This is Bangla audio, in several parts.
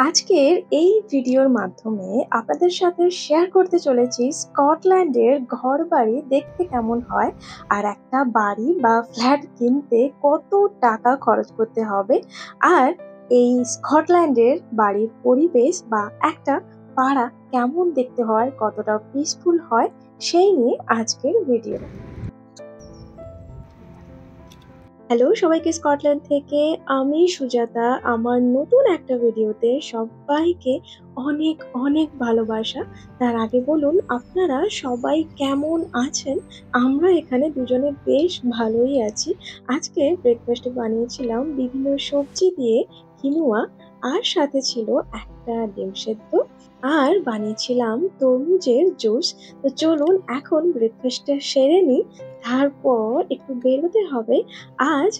আজকের এই ভিডিওর মাধ্যমে আপনাদের সাথে শেয়ার করতে চলেছি স্কটল্যান্ডের ঘরবাড়ি দেখতে কেমন হয় আর একটা বাড়ি বা ফ্ল্যাট কিনতে কত টাকা খরচ করতে হবে আর এই স্কটল্যান্ডের বাড়ির পরিবেশ বা একটা পাড়া কেমন দেখতে হয়, কতটা পিসফুল হয় সেই নিয়ে আজকের ভিডিও। হ্যালো সবাইকে, স্কটল্যান্ড থেকে আমি সুজাতা। আমার নতুন একটা ভিডিওতে সবাইকে অনেক অনেক ভালোবাসা। তার আগে বলুন আপনারা সবাই কেমন আছেন? আমরা এখানে দুজনে বেশ ভালোই আছি। আজকে ব্রেকফাস্টে বানিয়েছিলাম বিভিন্ন সবজি দিয়ে কিনোয়া, আর সাথে ছিল একটা ডিম সেদ্ধ, আর বানিয়েছিলাম তরমুজের জুস। তো চলুন এখন ব্রেকফাস্টটা সেরে নিই, তারপর একটু বেরোতে হবে। আজ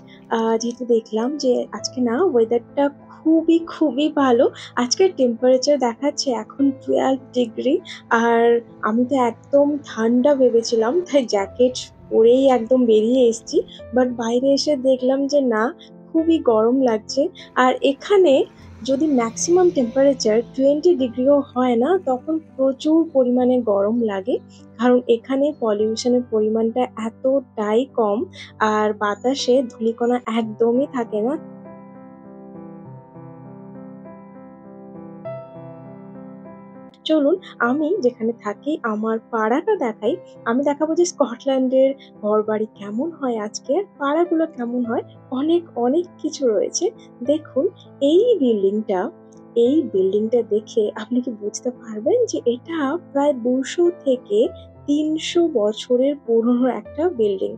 যেহেতু দেখলাম যে আজকে না ওয়েদারটা খুবই খুবই ভালো। আজকের টেম্পারেচার দেখাচ্ছে এখন 12 ডিগ্রি। আর আমি তো একদম ঠান্ডা ভেবেছিলাম, তাই জ্যাকেট পরেই একদম বেরিয়ে এসেছি। বাট বাইরে এসে দেখলাম যে না, খুবই গরম লাগছে। আর এখানে যদি ম্যাক্সিমাম টেম্পারেচার 20 ডিগ্রিও হয় না, তখন প্রচুর পরিমাণে গরম লাগে। কারণ এখানে পলিউশনের পরিমাণটা এতটাই কম, আর বাতাসে ধূলিকণা একদমই থাকে না। চলুন আমি যেখানে থাকি আমার পাড়াটা দেখাই। আমি দেখাবো যে স্কটল্যান্ডের ঘরবাড়ি কেমন হয় আজকে, আর পাড়াগুলো কেমন হয়। অনেক অনেক কিছু রয়েছে। দেখুন এই বিল্ডিংটা দেখে আপনি কি বুঝতে পারবেন যে এটা প্রায় 200 থেকে 300 বছরের পুরনো একটা বিল্ডিং।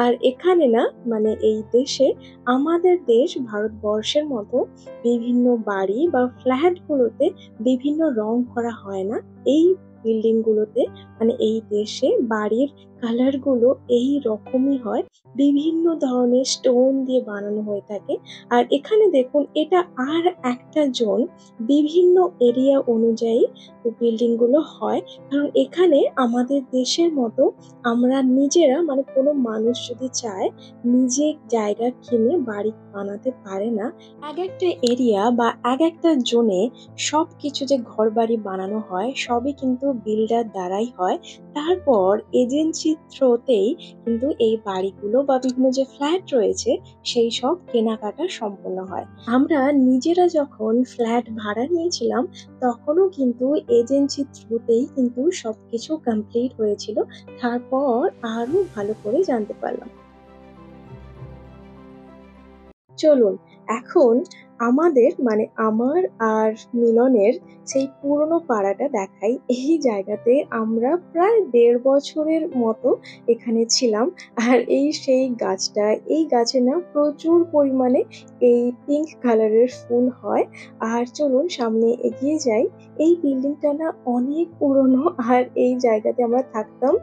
আর এখানে না, মানে এই দেশে, আমাদের দেশ ভারতবর্ষের মতো বিভিন্ন বাড়ি বা ফ্ল্যাট গুলোতে বিভিন্ন রং করা হয় না। এই বিল্ডিং গুলোতে, মানে এই দেশে বাড়ির কালার গুলো এই রকমই হয়। বিভিন্ন ধরনের স্টোন দিয়ে বানানো হয়ে থাকে। আর এখানে দেখুন, এটা আর একটা জোন, বিভিন্ন এরিয়া অনুযায়ী বিল্ডিং গুলো হয়। কারণ এখানে আমাদের দেশের মতো আমরা নিজেরা, মানে কোনো মানুষ যদি চায় নিজে জায়গা কিনে বাড়ি বানাতে পারে না। এক একটা এরিয়া বা এক একটা জোনে সবকিছু যে ঘরবাড়ি বানানো হয় সবই কিন্তু বিল্ডার দ্বারাই হয়। তারপর এজেন্সির থ্রোতেই কিন্তু এই বাড়িগুলো বা বিভিন্ন যে ফ্ল্যাট রয়েছে সেই সব কেনাকাটা সম্পন্ন হয়। আমরা নিজেরা যখন ফ্ল্যাট ভাড়া নিয়েছিলাম তখনও কিন্তু এজেন্সির থ্রুতেই কিন্তু সবকিছু কমপ্লিট হয়েছিল। তারপর আরো ভালো করে জানতে পারলাম। চলুন এখন আমাদের, মানে আমার আর মিলনের সেই পুরনো পাড়াটা দেখাই। এই জায়গাতে আমরা প্রায় ১.৫ বছরের মতো এখানে ছিলাম। আর এই সেই গাছটা, এই গাছে না প্রচুর পরিমাণে এই পিঙ্ক কালারের ফুল হয়। আর চলুন সামনে এগিয়ে যাই। এই বিল্ডিংটা না অনেক পুরনো, আর এই জায়গাতে আমরা থাকতাম।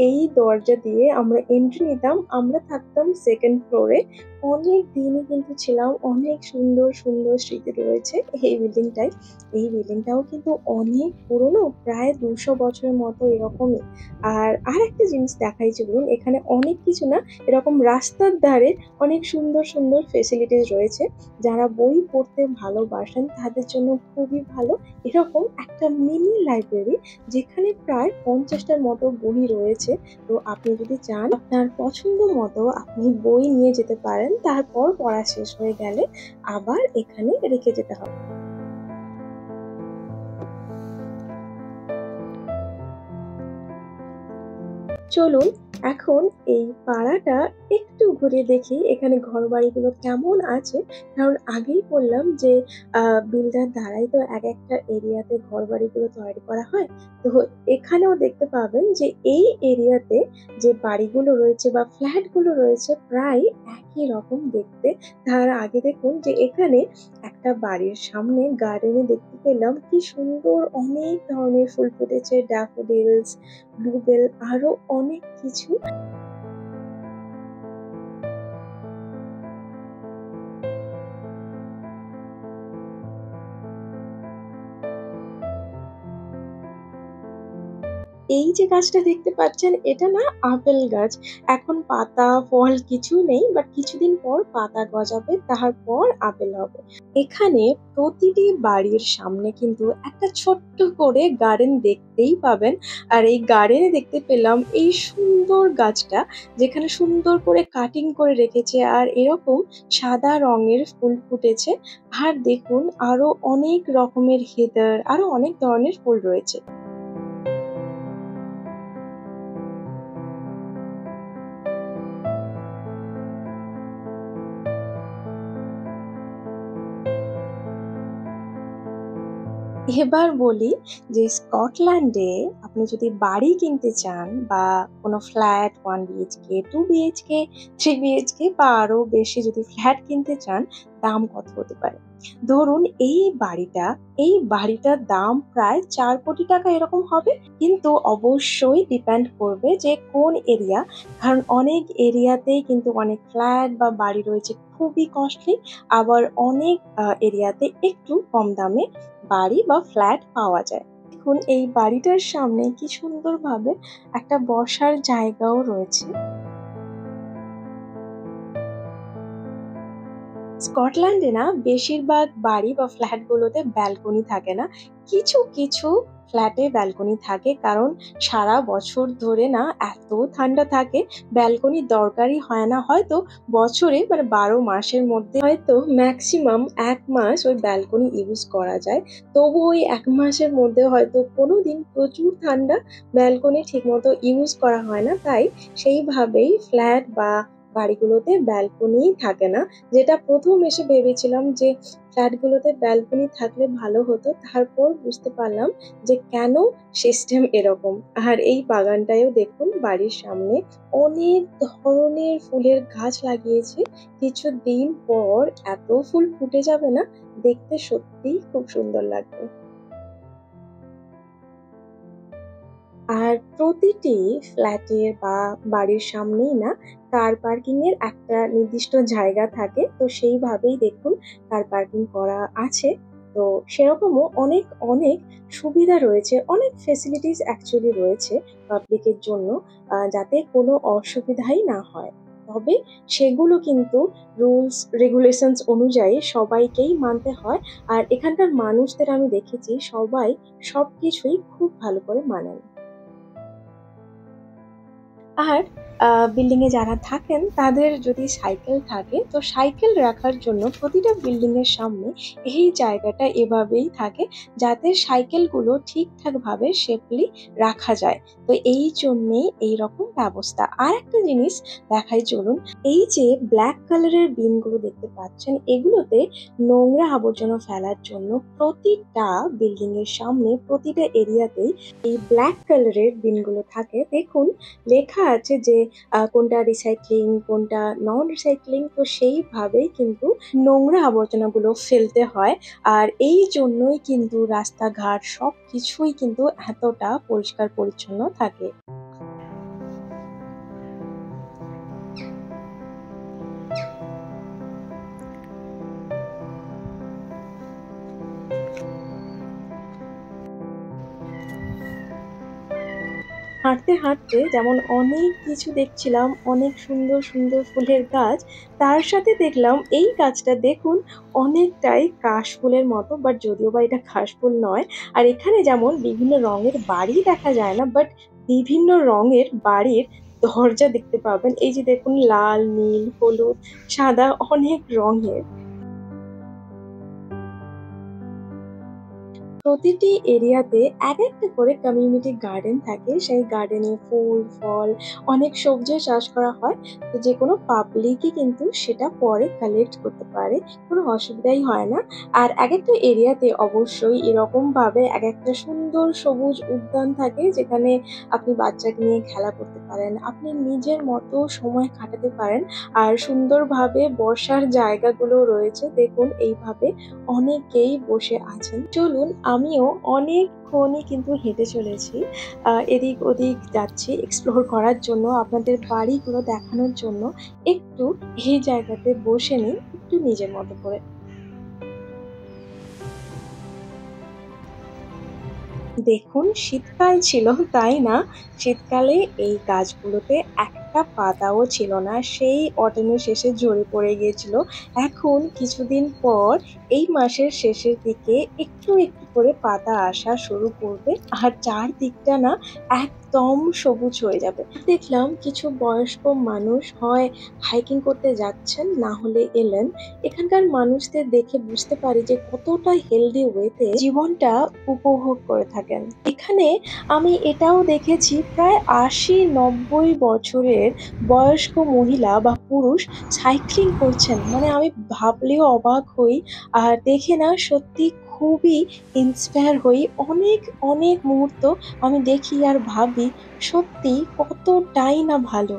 এই দরজা দিয়ে আমরা এন্ট্রি নিতাম, আমরা থাকতাম সেকেন্ড ফ্লোরে। অনেক দিনই কিন্তু ছিলাম, অনেক সুন্দর সুন্দর স্মৃতি রয়েছে এই বিল্ডিংটায়। এই বিল্ডিংটাও কিন্তু অনেক পুরনো, প্রায় 200 বছরের মতো এরকমই। আর আরেকটা জিনিস দেখাই, চলুন এখানে অনেক কিছু না, এরকম রাস্তার ধারে অনেক সুন্দর সুন্দর ফেসিলিটিস রয়েছে। যারা বই পড়তে ভালোবাসেন তাদের জন্য খুবই ভালো। এরকম একটা মিনি লাইব্রেরি, যেখানে প্রায় 50টার মতো বই রয়েছে। তো আপনি যদি চান আপনার পছন্দ মতো আপনি বই নিয়ে যেতে পারেন, তারপর পড়া শেষ হয়ে গেলে আবার এখানে রেখে যেতে হবে। চলুন এখন এই পাড়াটা একটু ঘুরে দেখি এখানে ঘরবাড়িগুলো কেমন আছে। কারণ আগেই বললাম যে বিল্ডার দ্বারাই তো এক একটা এরিয়াতে ঘরবাড়িগুলো তৈরি করা হয়। তো এখানেও দেখতে পাবেন যে এই এরিয়াতে যে বাড়িগুলো রয়েছে বা ফ্ল্যাটগুলো রয়েছে প্রায় একই রকম দেখতে। তার আগে দেখুন যে এখানে একটা বাড়ির সামনে গার্ডেনে দেখতে পেলাম কি সুন্দর অনেক ধরনের ফুল ফুটেছে, ড্যাফোডিলস, ব্লুবেল, আরো অনেক কিছু। এই যে গাছটা দেখতে পাচ্ছেন এটা না আপেল গাছ। এখন পাতা, ফল কিছু নেই, বাট কিছুদিন পর পাতা গজাবে, তারপর আপেল হবে। এখানে প্রতিটি বাড়ির সামনে কিন্তু একটা ছোট্ট করে গার্ডেন দেখতেই পাবেন। আর এই গার্ডেনে দেখতে পেলাম এই সুন্দর গাছটা, যেখানে সুন্দর করে কাটিং করে রেখেছে আর এরকম সাদা রঙের ফুল ফুটেছে। আর দেখুন আরো অনেক রকমের হেদার, আরো অনেক ধরনের ফুল রয়েছে। এবার বলি যে স্কটল্যান্ডে আপনি যদি বাড়ি কিনতে চান বা কোনো ফ্ল্যাট 1 বিএইচকে, 2 বিএইচকে, 3 বিএইচকে বা আরো বেশি যদি ফ্ল্যাট কিনতে চান, দাম কত হতে পারে? ধরুন এই বাড়িটার দাম প্রায় ৪ কোটি টাকা এরকম হবে। কিন্তু অবশ্যই ডিপেন্ড করবে যে কোন এরিয়া। কারণ অনেক এরিয়াতেই কিন্তু অনেক ফ্ল্যাট বা বাড়ি রয়েছে খুবই কস্টলি। আবার অনেক এরিয়াতে একটু কম দামে বাড়ি বা ফ্ল্যাট পাওয়া যায়। দেখুন এই বাড়িটার সামনে কি সুন্দরভাবে একটা বসার জায়গাও রয়েছে। স্কটল্যান্ডে না বেশিরভাগ বাড়ি বা ফ্ল্যাটগুলোতে ব্যালকনি থাকে না। কিছু, কিছু ফ্ল্যাটে ব্যালকনি থাকে, কারণ সারা বছর ধরে না এত ঠান্ডা থাকে, ব্যালকনির দরকারই হয় না। হয়তো বছরে মানে ১২ মাসের মধ্যে হয়তো মেক্সিমাম ১ মাস ওই ব্যালকনি ইউজ করা যায়। তবু ওই ১ মাসের মধ্যে হয়তো কোনোদিন প্রচুর ঠান্ডা, ব্যালকনি ঠিকমতো ইউজ করা হয় না। তাই সেইভাবেই ফ্ল্যাট বা বাড়িগুলোতে ব্যালকনিই থাকে না। যেটা ১ম এসে ভেবেছিলাম যে ফ্ল্যাটগুলোতে ব্যালকনি থাকলে ভালো হতো। তারপর বুঝতে পারলাম যে কেন সিস্টেম এরকম। আর এই বাগানটায়ও দেখুন বাড়ির সামনে অনেক ধরনের ফুলের গাছ লাগিয়েছে। কিছুদিন পর এত ফুল ফুটে যাবে না, দেখতে সত্যিই খুব সুন্দর লাগবে। আর প্রতিটি ফ্ল্যাটের বা বাড়ির সামনেই না কার পার্কিং এর একটা নির্দিষ্ট জায়গা থাকে। তো সেইভাবেই দেখুন কার পার্কিং করা আছে। তো সেরকমও অনেক সুবিধা রয়েছে, অনেক ফেসিলিটিস অ্যাকচুয়ালি রয়েছে পাবলিকের জন্য, যাতে কোনো অসুবিধাই না হয়। তবে সেগুলো কিন্তু রুলস রেগুলেশনস অনুযায়ী সবাইকেই মানতে হয়। আর এখানকার মানুষদের আমি দেখেছি সবাই সবকিছুই খুব ভালো করে মানেন। আর বিল্ডিং এ যারা থাকেন তাদের যদি সাইকেল থাকে, তো সাইকেল রাখার জন্য প্রতিটা বিল্ডিং এর সামনে এই জায়গাটা এভাবেই থাকে, যাতে সাইকেলগুলো ঠিকঠাকভাবে সেফলি রাখা যায়। তো এই জন্যেই এইরকম ব্যবস্থা। আরেকটা জিনিস দেখাই চলুন। এই যে ব্ল্যাক কালারের বিনগুলো দেখতে পাচ্ছেন, এগুলোতে নোংরা আবর্জনা ফেলার জন্য প্রতিটা বিল্ডিং এর সামনে প্রতিটা এরিয়াতেই এই ব্ল্যাক কালারের বিনগুলো থাকে। দেখুন লেখা আছে যে কোনটা রিসাইক্লিং, কোনটা নন রিসাইক্লিং। তো সেইভাবেই কিন্তু নোংরা আবর্জনাগুলো ফেলতে হয়। আর এই জন্যই কিন্তু রাস্তাঘাট সবকিছুই কিন্তু এতটা পরিষ্কার পরিচ্ছন্ন থাকে। হাঁটতে যেমন অনেক কিছু দেখছিলাম, অনেক সুন্দর, সুন্দর ফুলের গাছ। তার সাথে দেখলাম এই গাছটা দেখুন অনেকটাই কাশফুলের মতো, বাট যদিও বা এটা কাশফুল নয়। আর এখানে যেমন বিভিন্ন রঙের বাড়ি দেখা যায় না, বাট বিভিন্ন রঙের বাড়ির দরজা দেখতে পাবেন। এই যে দেখুন লাল, নীল, হলুদ, সাদা অনেক রঙের। প্রতিটি এরিয়াতে একেকটা করে কমিউনিটি গার্ডেন থাকে। সেই গার্ডেনে ফুল, ফল, অনেক সবজিও চাষ করা হয়। তো যেকোনো পাবলিকই কিন্তু সেটা পরে কালেক্ট করতে পারে। কোনো অসুবিধাই হয় না। আর একেকটা এরিয়াতে অবশ্যই এরকমভাবে একেকটা সুন্দর সবুজ উদ্যান থাকে, যেখানে আপনি বাচ্চাকে নিয়ে খেলা করতে পারেন। আপনি নিজের মতো সময় কাটাতে পারেন। আর সুন্দরভাবে বসার জায়গাগুলোও রয়েছে। দেখুন এইভাবে অনেকেই বসে আছেন। চলুন আমিও অনেকক্ষণই কিন্তু হেঁটে চলেছি। এদিক ওদিক যাচ্ছি এক্সপ্লোর করার জন্য, আপনাদের বাড়িগুলো দেখানোর জন্য। একটু এই জায়গাতে বসে নিই, একটু নিজের মতো করে। দেখুন শীতকাল ছিল তাই না, শীতকালে এই গাছগুলোতে একটা পাতাও ছিল না, সেই অটনের শেষে ঝরে পড়ে গিয়েছিল। এখন কিছুদিন পর এই মাসের শেষের দিকে একটু একটু করে পাতা আসা শুরু করবে আর চারদিকটা না একদম সবুজ হয়ে যাবে। দেখলাম কিছু বয়স্ক মানুষ হয় হাইকিং করতে যাচ্ছেন, না হলে এলেন। এখানকার মানুষদের দেখে বুঝতে পারি যে কতটা হেলদি ওয়েতে জীবনটা উপভোগ করে থাকেন। এখানে আমি এটাও দেখেছি প্রায় ৮০-৯০ বছরের বয়স্ক মহিলা বা পুরুষ সাইক্লিং করছেন। মানে আমি ভাবলেও অবাক হই আর দেখে না সত্যি খুবই ইন্সপায়ার হই। অনেক, অনেক মুহূর্ত আমি দেখি আর ভাবি সত্যি কতটাই না ভালো।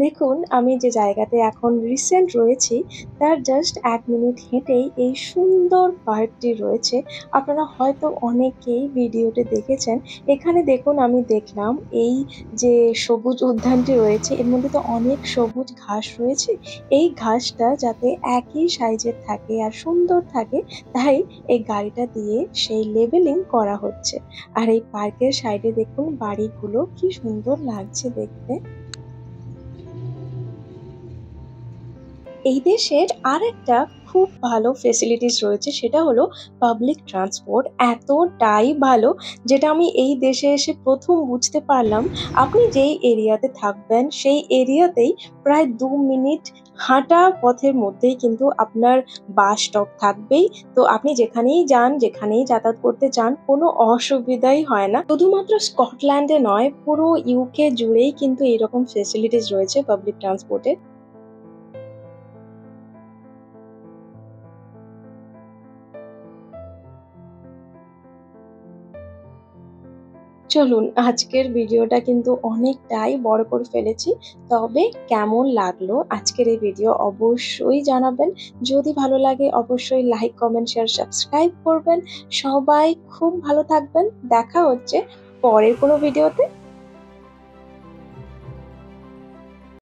দেখুন আমি যে জায়গাতে এখন রিসেন্ট রয়েছি তার জাস্ট ১ মিনিট হেঁটেই এই সুন্দর পার্কটি রয়েছে। আপনারা হয়তো অনেকেই ভিডিওতে দেখেছেন। এখানে দেখুন আমি দেখলাম এই যে সবুজ উদ্যানটি রয়েছে এর মধ্যে তো অনেক সবুজ ঘাস রয়েছে। এই ঘাসটা যাতে একই সাইজের থাকে আর সুন্দর থাকে তাই এই গাড়িটা দিয়ে সেই লেবেলিং করা হচ্ছে। আর এই পার্কের সাইডে দেখুন বাড়িগুলো কি সুন্দর লাগছে দেখতে। এই দেশের আরেকটা খুব ভালো ফেসিলিটিস রয়েছে সেটা হলো পাবলিক ট্রান্সপোর্ট এতটাই ভালো যেটা আমি এই দেশে এসে প্রথম বুঝতে পারলাম। আপনি যেই এরিয়াতে থাকবেন সেই এরিয়াতেই প্রায় ২ মিনিট হাঁটা পথের মধ্যেই কিন্তু আপনার বাস স্টপ থাকবেই। তো আপনি যেখানেই যান, যেখানেই যাতায়াত করতে চান কোনো অসুবিধাই হয় না। শুধুমাত্র স্কটল্যান্ডে নয় পুরো ইউকে জুড়েই কিন্তু এরকম ফেসিলিটিস রয়েছে পাবলিক ট্রান্সপোর্টের। চলুন আজকের ভিডিওটা কিন্তু অনেকটাই বড় করে ফেলেছি। তবে কেমন লাগলো আজকের এই ভিডিও অবশ্যই জানাবেন। যদি ভালো লাগে অবশ্যই লাইক, কমেন্ট, শেয়ার, সাবস্ক্রাইব করবেন। সবাই খুব ভালো থাকবেন। দেখা হচ্ছে পরের কোনো ভিডিওতে।